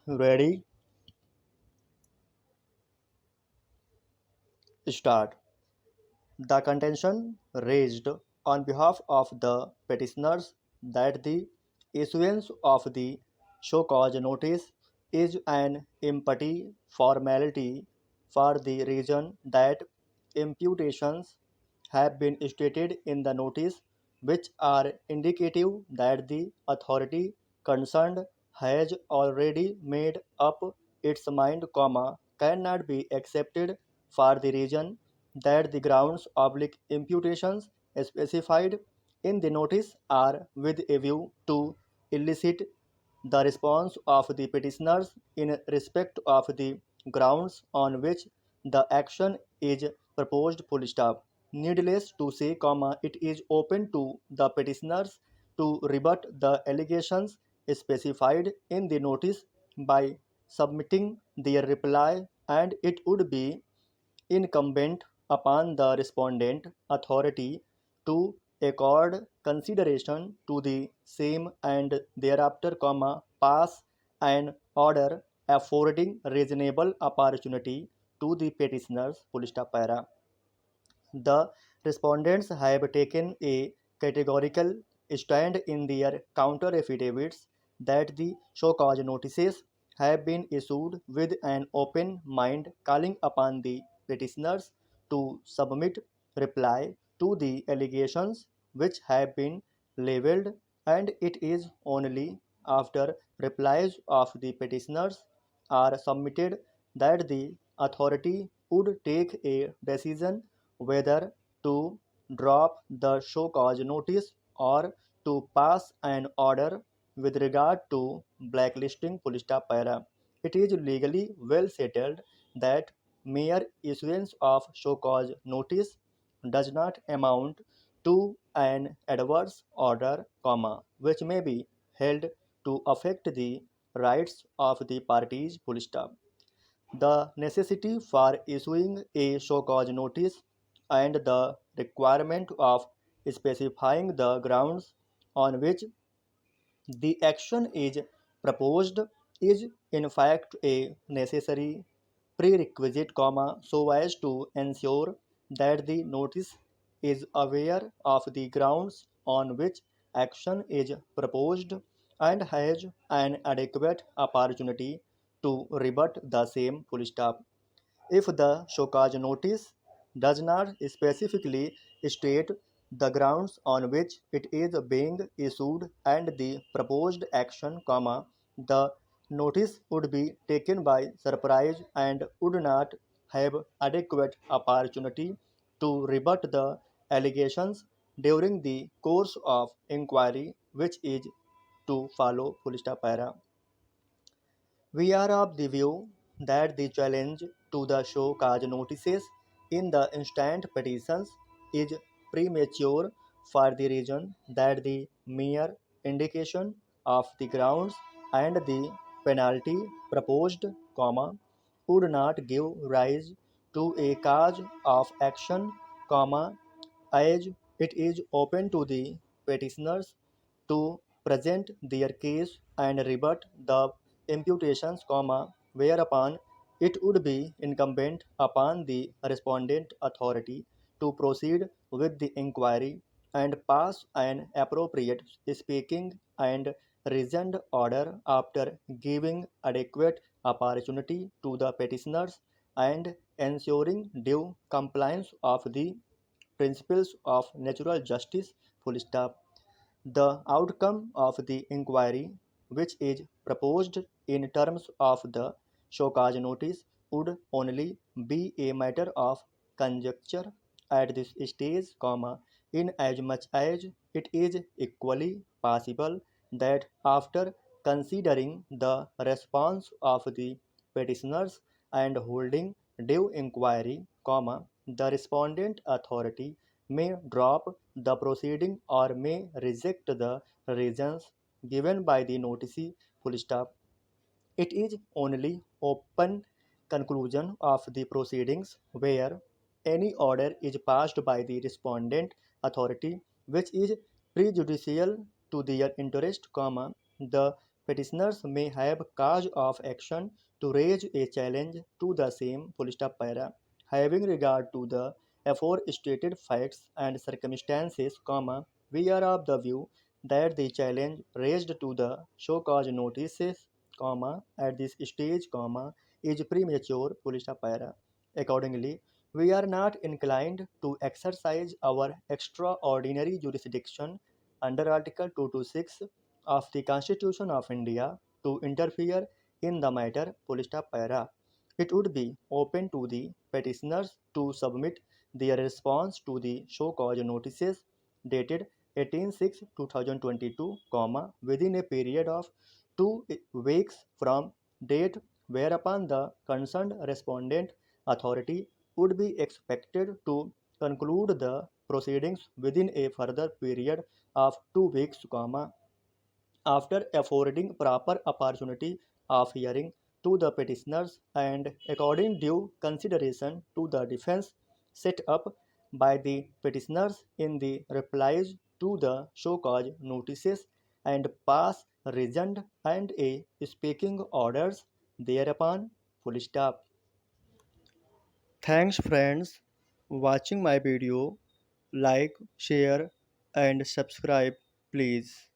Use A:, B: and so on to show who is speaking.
A: Ready? Start. The contention raised on behalf of the petitioners that the issuance of the show cause notice is an empty formality for the reason that imputations have been stated in the notice which are indicative that the authority concerned has already made up its mind, cannot be accepted for the reason that the grounds oblique imputations specified in the notice are with a view to elicit the response of the petitioners in respect of the grounds on which the action is proposed. Full stop. Needless to say, it is open to the petitioners to rebut the allegations specified in the notice by submitting their reply, and it would be incumbent upon the respondent authority to accord consideration to the same and thereafter, pass an order affording reasonable opportunity to the petitioners. Full stop para. The respondents have taken a categorical stand in their counter affidavits that the show cause notices have been issued with an open mind, calling upon the petitioners to submit reply to the allegations which have been labeled, and it is only after replies of the petitioners are submitted that the authority would take a decision whether to drop the show cause notice or to pass an order with regard to blacklisting. Full stop para. It is legally well settled that mere issuance of show cause notice does not amount to an adverse order, which may be held to affect the rights of the parties. Full stop. The necessity for issuing a show cause notice and the requirement of specifying the grounds on which the action is proposed is in fact a necessary prerequisite, so as to ensure that the notice is aware of the grounds on which action is proposed and has an adequate opportunity to rebut the same. Full stop. If the Shokaj notice does not specifically state the grounds on which it is being issued and the proposed action, the notice would be taken by surprise and would not have adequate opportunity to rebut the allegations during the course of inquiry which is to follow. Full stop para. We are of the view that the challenge to the show cause notices in the instant petitions is premature for the reason that the mere indication of the grounds and the penalty proposed, would not give rise to a cause of action, as it is open to the petitioners to present their case and rebut the imputations, whereupon it would be incumbent upon the respondent authority to proceed with the inquiry and pass an appropriate speaking and reasoned order after giving adequate opportunity to the petitioners and ensuring due compliance of the principles of natural justice. Full stop. The outcome of the inquiry, which is proposed in terms of the show-cause notice, would only be a matter of conjecture at this stage, inasmuch as it is equally possible that after considering the response of the petitioners and holding due inquiry, the respondent authority may drop the proceeding or may reject the reasons given by the noticee. Full stop. It is only open conclusion of the proceedings where any order is passed by the respondent authority which is prejudicial to their interest, the petitioners may have cause of action to raise a challenge to the same full stop para, having regard to the aforestated facts and circumstances, comma, we are of the view that the challenge raised to the show cause notices, comma, at this stage, comma, is premature, full stop para. Accordingly, we are not inclined to exercise our extraordinary jurisdiction under Article 226 of the Constitution of India to interfere in the matter, full stop para. It would be open to the petitioners to submit their response to the show cause notices dated 18/6/2022, within a period of 2 weeks from date whereupon the concerned respondent authority would be expected to conclude the proceedings within a further period of 2 weeks, after affording proper opportunity of hearing to the petitioners and according due consideration to the defense set up by the petitioners in the replies to the show cause notices and pass reasoned and a speaking orders thereupon, full stop. Thanks friends watching my video. Like, share and subscribe please.